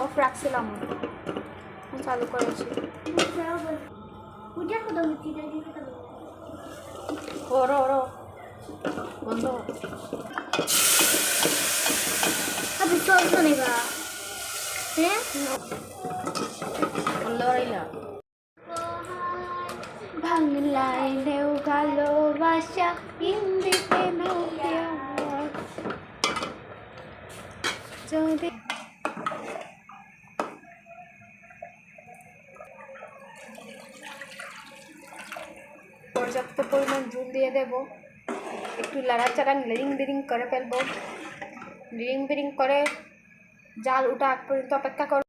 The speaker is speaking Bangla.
অফ রাখছিলাম, চালু করেছি। ওরো ওরো বন্ধ। अभी सोच सुनेगा हैं লড়াইলা বাংলায় দেও ভালোবাসা, হিন্দিতে নাও প্যার যদি পর্যাপ্ত পরিমাণ জল দিয়ে দেব। একটু লাড়াচাড়া লিরিং বিরিং করে ফেলবো। লিরিং বিরিং করে জাল ওঠা আগ পর্যন্ত অপেক্ষা করব।